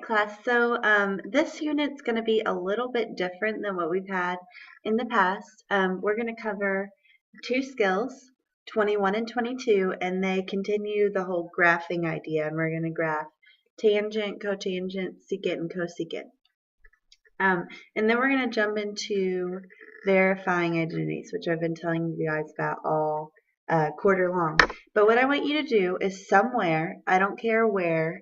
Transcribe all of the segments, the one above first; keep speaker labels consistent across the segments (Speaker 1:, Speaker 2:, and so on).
Speaker 1: Class, so this unit's going to be a little bit different than what we've had in the past. We're going to cover two skills, 21 and 22, and they continue the whole graphing idea, and we're going to graph tangent, cotangent, secant, and cosecant. And then we're going to jump into verifying identities, which I've been telling you guys about all quarter long. But what I want you to do is somewhere, I don't care where,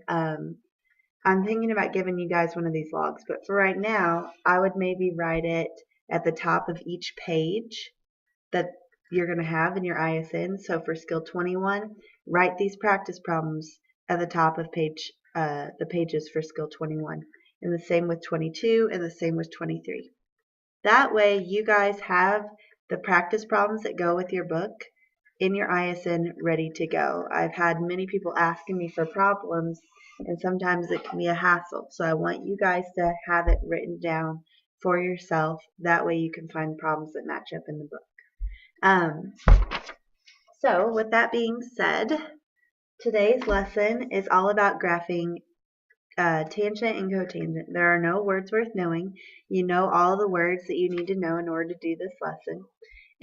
Speaker 1: I'm thinking about giving you guys one of these logs, but for right now, I would maybe write it at the top of each page that you're going to have in your ISN. So for skill 21, write these practice problems at the top of the pages for skill 21. And the same with 22 and the same with 23. That way you guys have the practice problems that go with your book in your ISN ready to go. I've had many people asking me for problems, and sometimes it can be a hassle. So I want you guys to have it written down for yourself. That way you can find problems that match up in the book. So with that being said, today's lesson is all about graphing tangent and cotangent. There are no words worth knowing. You know all the words that you need to know in order to do this lesson.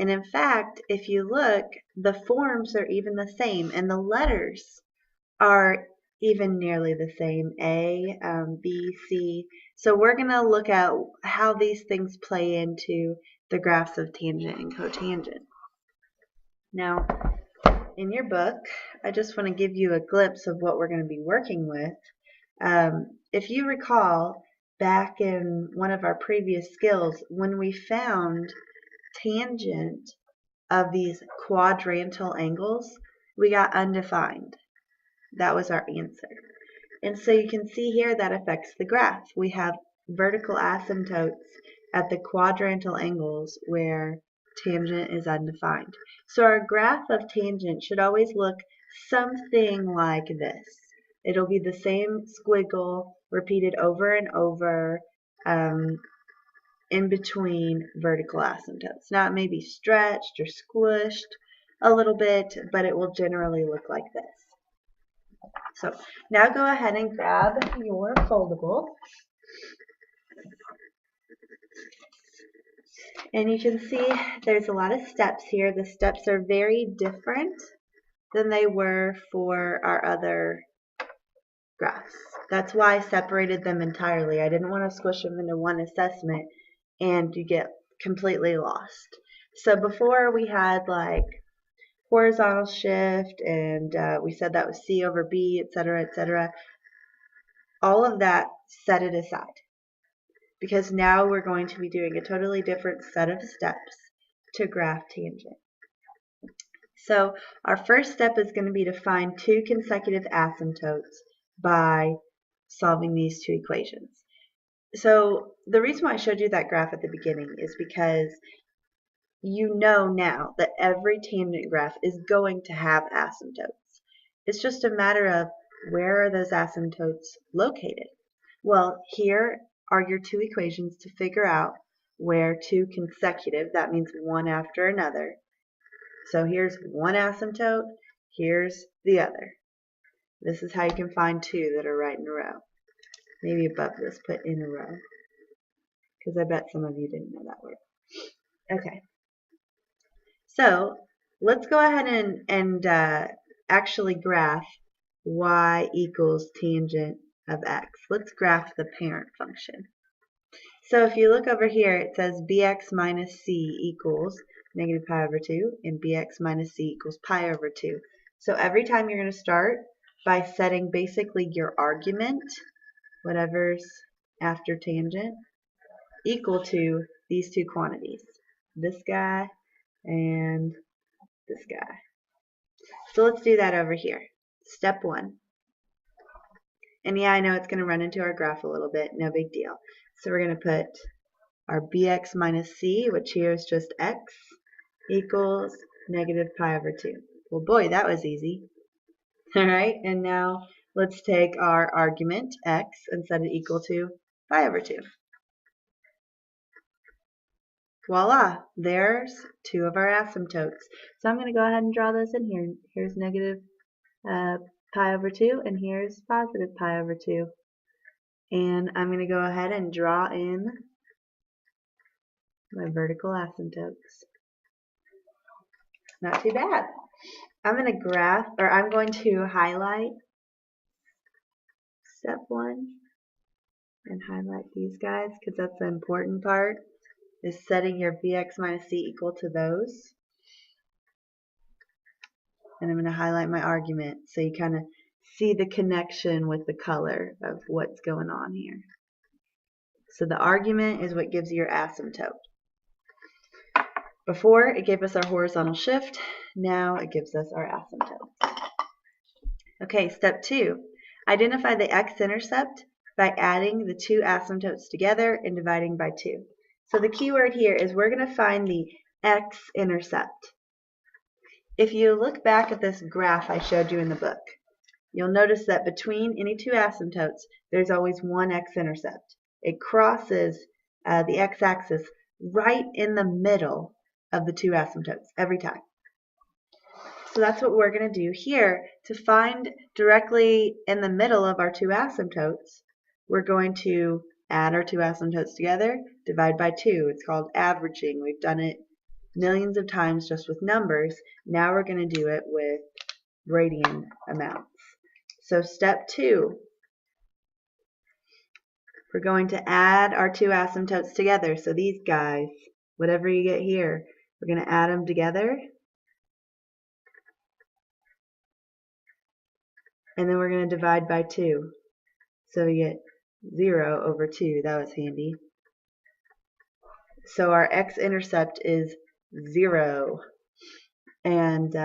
Speaker 1: And in fact, if you look, the forms are even the same, and the letters are even nearly the same, A, B, C. So we're going to look at how these things play into the graphs of tangent and cotangent. Now, in your book, I just want to give you a glimpse of what we're going to be working with. If you recall, back in one of our previous skills, when we found tangent of these quadrantal angles, we got undefined. That was our answer. And so you can see here that affects the graph. We have vertical asymptotes at the quadrantal angles where tangent is undefined. So our graph of tangent should always look something like this. It'll be the same squiggle repeated over and over in between vertical asymptotes. Now it may be stretched or squished a little bit, but it will generally look like this. So now go ahead and grab your foldable. And you can see there's a lot of steps here. The steps are very different than they were for our other graphs. That's why I separated them entirely. I didn't want to squish them into one assessment and you get completely lost. So before we had like horizontal shift, and we said that was C over B, etc., etc. All of that, set it aside, because now we're going to be doing a totally different set of steps to graph tangent. So our first step is going to be to find two consecutive asymptotes by solving these two equations. So the reason why I showed you that graph at the beginning is because you know now that every tangent graph is going to have asymptotes. It's just a matter of where are those asymptotes located. Well, here are your two equations to figure out where two consecutive, that means one after another. So here's one asymptote, here's the other. This is how you can find two that are right in a row. Maybe above this, put in a row, because I bet some of you didn't know that word. Okay. So let's go ahead and actually graph y equals tangent of x. Let's graph the parent function. So if you look over here, it says bx minus c equals negative pi over 2, and bx minus c equals pi over 2. So every time you're going to start by setting basically your argument, whatever's after tangent, equal to these two quantities, this guy and this guy. So let's do that over here. Step 1. And yeah, I know it's going to run into our graph a little bit, no big deal. So we're going to put our bx minus c, which here is just x, equals negative pi over 2. Well, boy, that was easy. All right, and now let's take our argument, x, and set it equal to pi over 2. Voila, there's two of our asymptotes. So I'm going to go ahead and draw those in here. Here's negative pi over 2, and here's positive pi over 2. And I'm going to go ahead and draw in my vertical asymptotes. Not too bad. I'm going to highlight step 1 and highlight these guys because that's the important part, is setting your Vx minus C equal to those. And I'm going to highlight my argument so you kind of see the connection with the color of what's going on here. So the argument is what gives you your asymptote. Before, it gave us our horizontal shift. Now it gives us our asymptote. Okay, step 2. Identify the x-intercept by adding the two asymptotes together and dividing by 2. So the key word here is we're going to find the x-intercept. If you look back at this graph I showed you in the book, you'll notice that between any two asymptotes, there's always one x-intercept. It crosses the x-axis right in the middle of the two asymptotes every time. So that's what we're going to do here. To find directly in the middle of our two asymptotes, we're going to add our two asymptotes together, divide by 2. It's called averaging. We've done it millions of times just with numbers. Now we're going to do it with radian amounts. So step 2, we're going to add our two asymptotes together. So these guys, whatever you get here, we're going to add them together. And then we're going to divide by 2. So we get 0 over 2. That was handy. So our x-intercept is 0. And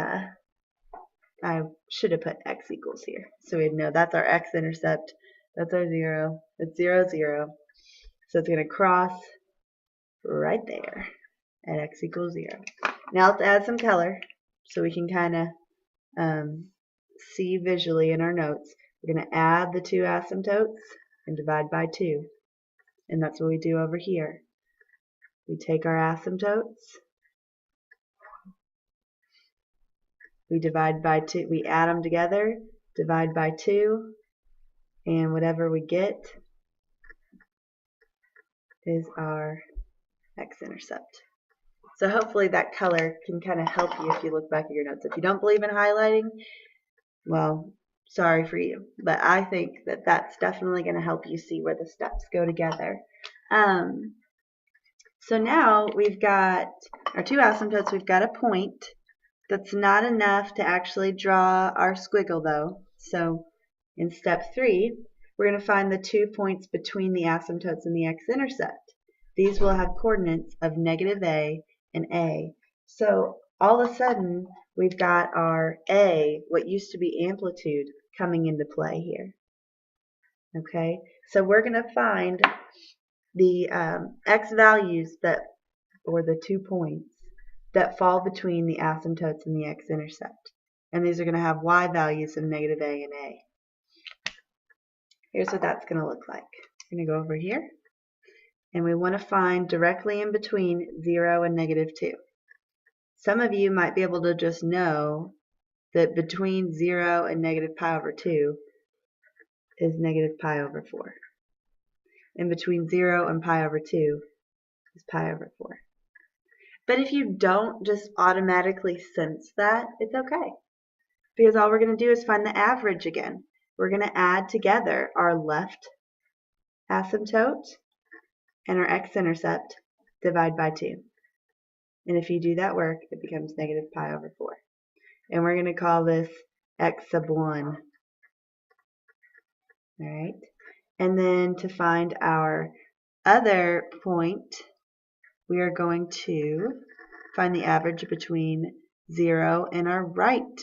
Speaker 1: I should have put x equals here. So we'd know that's our x-intercept. That's our 0. It's 0, 0. So it's going to cross right there at x equals 0. Now let's add some color so we can kind of see visually in our notes. We're going to add the two asymptotes and divide by 2. And that's what we do over here. We take our asymptotes, we divide by 2, we add them together, divide by 2, and whatever we get is our x-intercept. So hopefully that color can kind of help you if you look back at your notes. If you don't believe in highlighting, well, sorry for you, but I think that that's definitely going to help you see where the steps go together. So now we've got our two asymptotes, we've got a point. That's not enough to actually draw our squiggle though. So in step 3, we're going to find the 2 points between the asymptotes and the x-intercept. These will have coordinates of -a and a. So all of a sudden, we've got our a, what used to be amplitude, coming into play here. Okay, so we're going to find the x values that, or the 2 points that fall between the asymptotes and the x-intercept. And these are going to have y values of -a and a. Here's what that's going to look like. I'm going to go over here, and we want to find directly in between 0 and -2. Some of you might be able to just know that between 0 and -pi/2 is -pi/4. And between 0 and pi/2 is pi/4. But if you don't just automatically sense that, it's okay. Because all we're going to do is find the average again. We're going to add together our left asymptote and our x-intercept, divide by 2. And if you do that work, it becomes -pi/4. And we're going to call this x sub 1. Alright? And then to find our other point, we are going to find the average between 0 and our right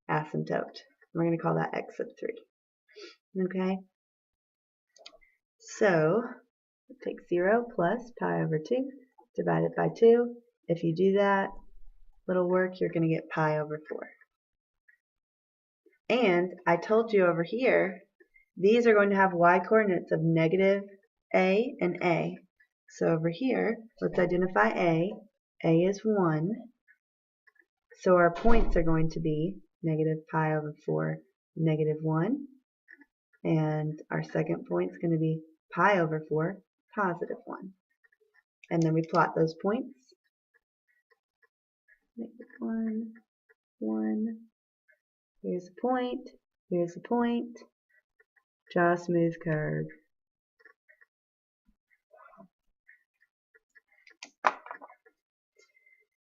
Speaker 1: asymptote. We're going to call that x sub 3. Okay? So, take 0 plus pi/2 divided by 2. If you do that little work, you're going to get pi/4. And I told you over here, these are going to have y coordinates of -a and a. So over here, let's identify a. A is 1. So our points are going to be -pi/4, -1. And our second point is going to be pi over 4, positive 1. And then we plot those points. -1, 1. Here's a point. Here's a point. Draw a smooth curve.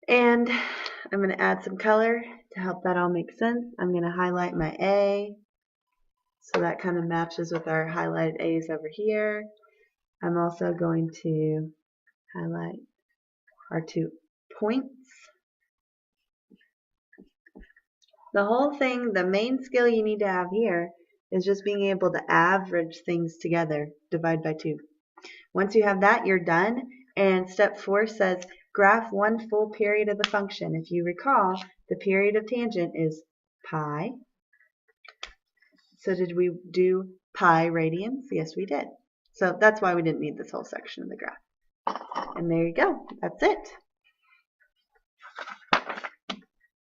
Speaker 1: And I'm going to add some color to help that all make sense. I'm going to highlight my A, so that kind of matches with our highlighted A's over here. I'm also going to highlight our 2 points. The whole thing, the main skill you need to have here is just being able to average things together, divide by 2. Once you have that, you're done. And step 4 says graph one full period of the function. If you recall, the period of tangent is pi. So did we do pi radians? Yes, we did. So that's why we didn't need this whole section of the graph. And there you go. That's it.